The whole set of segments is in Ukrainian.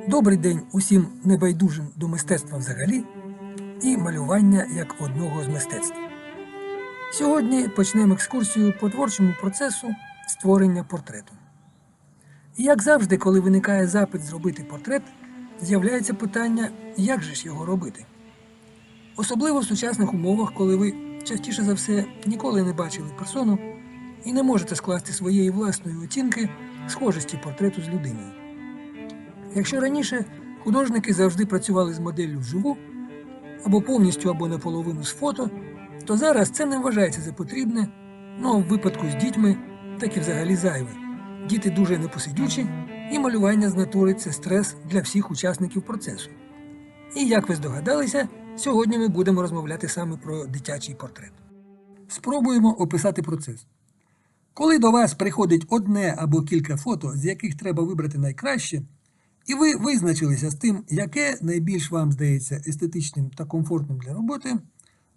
Добрий день усім небайдужим до мистецтва взагалі і малювання як одного з мистецтв. Сьогодні почнемо екскурсію по творчому процесу створення портрету. І як завжди, коли виникає запит зробити портрет, з'являється питання, як же ж його робити. Особливо в сучасних умовах, коли ви частіше за все ніколи не бачили персону і не можете скласти своєї власної оцінки схожості портрету з людиною. Якщо раніше художники завжди працювали з моделлю вживу, або повністю, або наполовину з фото, то зараз це не вважається за потрібне, а в випадку з дітьми так і взагалі зайве. Діти дуже непосидючі, і малювання з натури – це стрес для всіх учасників процесу. І, як ви здогадалися, сьогодні ми будемо розмовляти саме про дитячий портрет. Спробуємо описати процес. Коли до вас приходить одне або кілька фото, з яких треба вибрати найкраще, і ви визначилися з тим, яке найбільш вам здається естетичним та комфортним для роботи,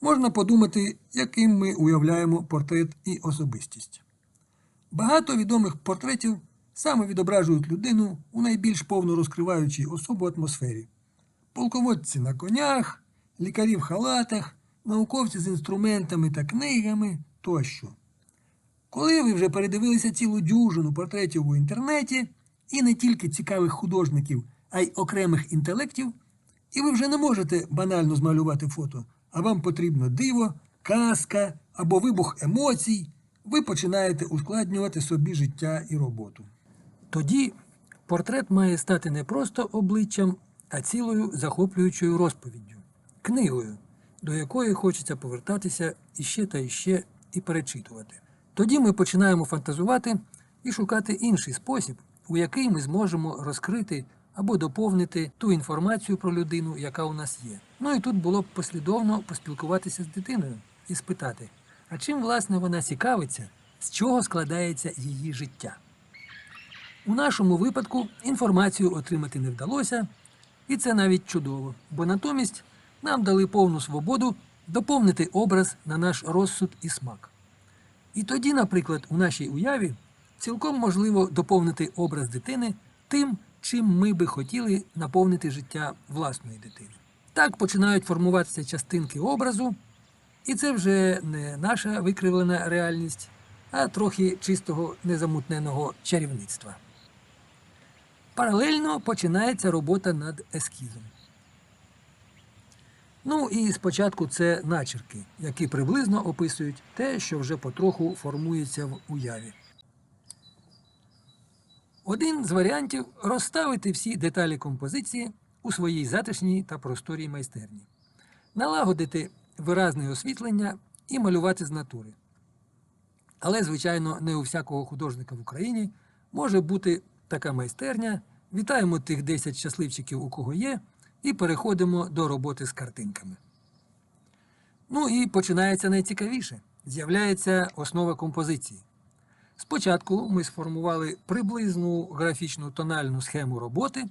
можна подумати, яким ми уявляємо портрет і особистість. Багато відомих портретів саме відображують людину у найбільш повно розкриваючій особу атмосфері. Полководці на конях, лікарі в халатах, науковці з інструментами та книгами тощо. Коли ви вже передивилися цілу дюжину портретів у інтернеті, і не тільки цікавих художників, а й окремих інтелектів, і ви вже не можете банально змалювати фото, а вам потрібно диво, казка або вибух емоцій, ви починаєте ускладнювати собі життя і роботу. Тоді портрет має стати не просто обличчям, а цілою захоплюючою розповіддю, книгою, до якої хочеться повертатися іще та іще і перечитувати. Тоді ми починаємо фантазувати і шукати інший спосіб, у який ми зможемо розкрити або доповнити ту інформацію про людину, яка у нас є. І тут було б послідовно поспілкуватися з дитиною і спитати, а чим, власне, вона цікавиться, з чого складається її життя. У нашому випадку інформацію отримати не вдалося, і це навіть чудово, бо натомість нам дали повну свободу доповнити образ на наш розсуд і смак. І тоді, наприклад, у нашій уяві цілком можливо доповнити образ дитини тим, чим ми би хотіли наповнити життя власної дитини. Так починають формуватися частинки образу, і це вже не наша викривлена реальність, а трохи чистого незамутненого чарівництва. Паралельно починається робота над ескізом. І спочатку це начерки, які приблизно описують те, що вже потроху формується в уяві. Один з варіантів – розставити всі деталі композиції у своїй затишній та просторій майстерні, налагодити виразне освітлення і малювати з натури. Але, звичайно, не у всякого художника в Україні може бути така майстерня. Вітаємо тих 10 щасливчиків, у кого є, і переходимо до роботи з картинками. І починається найцікавіше. З'являється основа композиції. Спочатку ми сформували приблизну графічну тональну схему роботи,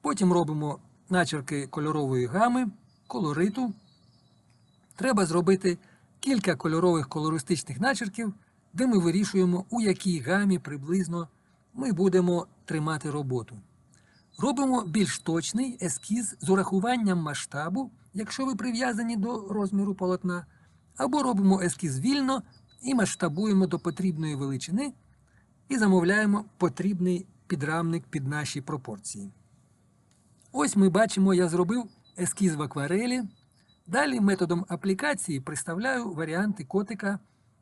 потім робимо начерки кольорової гами, колориту. Треба зробити кілька кольорових колористичних начерків, де ми вирішуємо, у якій гамі приблизно ми будемо тримати роботу. Робимо більш точний ескіз з урахуванням масштабу, якщо ви прив'язані до розміру полотна, або робимо ескіз вільно і масштабуємо до потрібної величини і замовляємо потрібний підрамник під наші пропорції. Ось ми бачимо, я зробив ескіз в акварелі. Далі методом аплікації представляю варіанти котика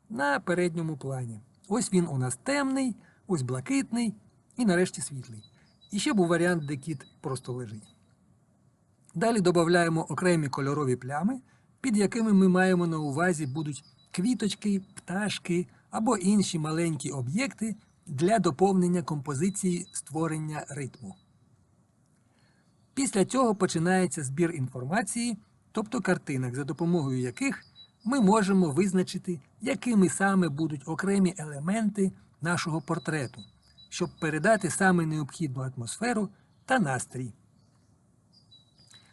на передньому плані. Ось він у нас темний, ось блакитний і нарешті світлий. І ще був варіант, де кіт просто лежить. Далі додаємо окремі кольорові плями, під якими ми маємо на увазі будуть квіточки, пташки або інші маленькі об'єкти для доповнення композиції створення ритму. Після цього починається збір інформації, тобто картинок, за допомогою яких ми можемо визначити, якими саме будуть окремі елементи нашого портрету, щоб передати саме необхідну атмосферу та настрій.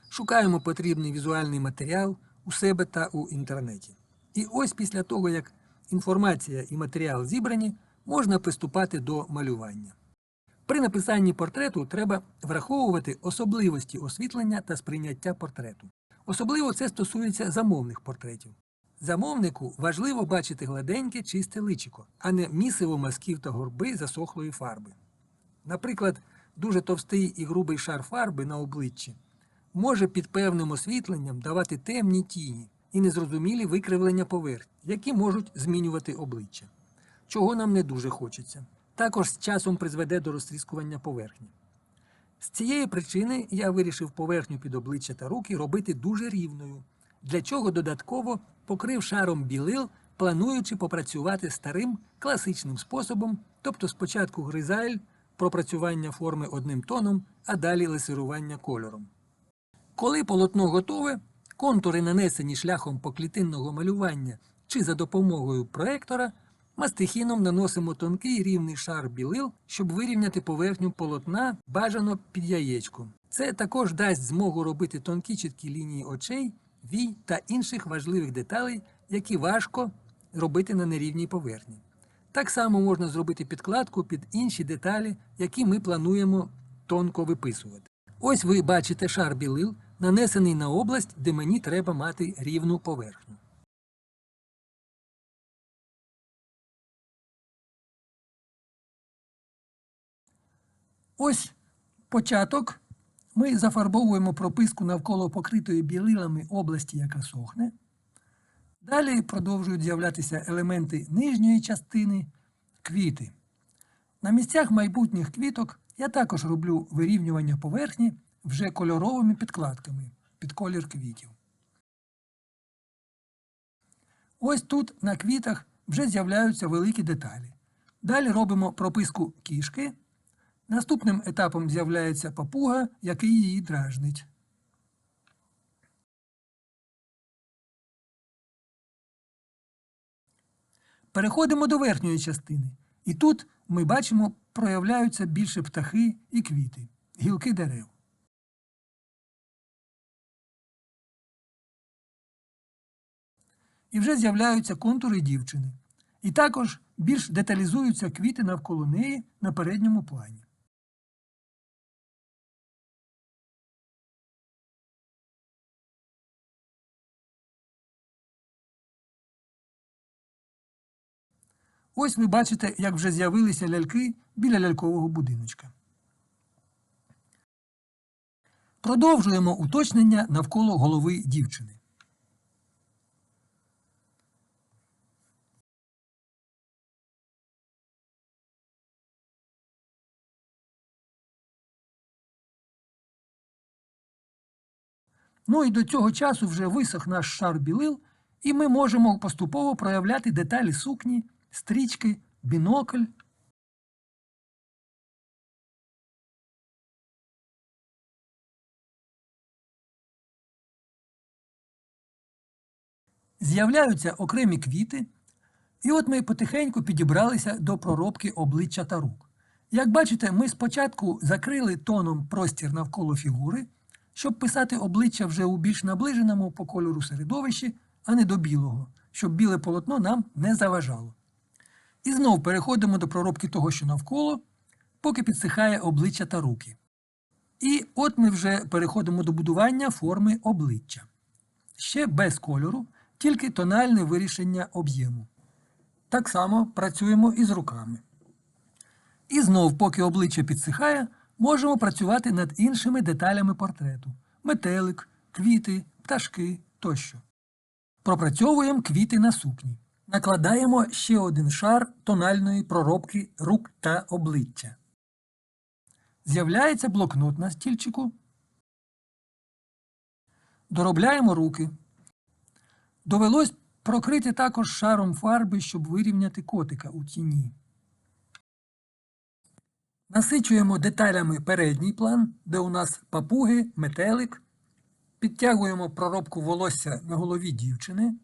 Шукаємо потрібний візуальний матеріал у себе та у інтернеті. І ось після того, як інформація і матеріал зібрані, можна приступати до малювання. При написанні портрету треба враховувати особливості освітлення та сприйняття портрету. Особливо це стосується замовних портретів. Замовнику важливо бачити гладеньке, чисте личико, а не місиво мазків та горби засохлої фарби. Наприклад, дуже товстий і грубий шар фарби на обличчі може під певним освітленням давати темні тіні і незрозумілі викривлення поверхні, які можуть змінювати обличчя, чого нам не дуже хочеться. Також з часом призведе до розтріскування поверхні. З цієї причини я вирішив поверхню під обличчя та руки робити дуже рівною, для чого додатково покрив шаром білил, плануючи попрацювати старим класичним способом, тобто спочатку гризаль, пропрацювання форми одним тоном, а далі лесирування кольором. Коли полотно готове, контури, нанесені шляхом поклітинного малювання чи за допомогою проектора, мастихіном наносимо тонкий рівний шар білил, щоб вирівняти поверхню полотна, бажано під яєчком. Це також дасть змогу робити тонкі чіткі лінії очей, вій та інших важливих деталей, які важко робити на нерівній поверхні. Так само можна зробити підкладку під інші деталі, які ми плануємо тонко виписувати. Ось ви бачите шар білил, нанесений на область, де мені треба мати рівну поверхню. Ось початок. Ми зафарбовуємо прописку навколо покритої білилами області, яка сохне. Далі продовжують з'являтися елементи нижньої частини – квіти. На місцях майбутніх квіток я також роблю вирівнювання поверхні вже кольоровими підкладками під колір квітів. Ось тут на квітах вже з'являються великі деталі. Далі робимо прописку кішки. Наступним етапом з'являється папуга, який її дражнить. Переходимо до верхньої частини. І тут ми бачимо, проявляються більше птахи і квіти, гілки дерев. І вже з'являються контури дівчини. І також більш деталізуються квіти навколо неї на передньому плані. Ось ви бачите, як вже з'явилися ляльки біля лялькового будиночка. Продовжуємо уточнення навколо голови дівчини. Ну і до цього часу вже висох наш шар білил, і ми можемо поступово проявляти деталі сукні, стрічки, бінокль. З'являються окремі квіти, і от ми потихеньку підібралися до проробки обличчя та рук. Як бачите, ми спочатку закрили тоном простір навколо фігури, щоб писати обличчя вже у більш наближеному по кольору середовищі, а не до білого, щоб біле полотно нам не заважало. І знов переходимо до проробки того, що навколо, поки підсихає обличчя та руки. І от ми вже переходимо до будування форми обличчя. Ще без кольору, тільки тональне вирішення об'єму. Так само працюємо і з руками. І знов, поки обличчя підсихає, можемо працювати над іншими деталями портрету – метелик, квіти, пташки тощо. Пропрацьовуємо квіти на сукні. Накладаємо ще один шар тональної проробки рук та обличчя. З'являється блокнот на стільчику. Доробляємо руки. Довелось прокрити також шаром фарби, щоб вирівняти котика у тіні. Насичуємо деталями передній план, де у нас папуги, метелик. Підтягуємо проробку волосся на голові дівчини.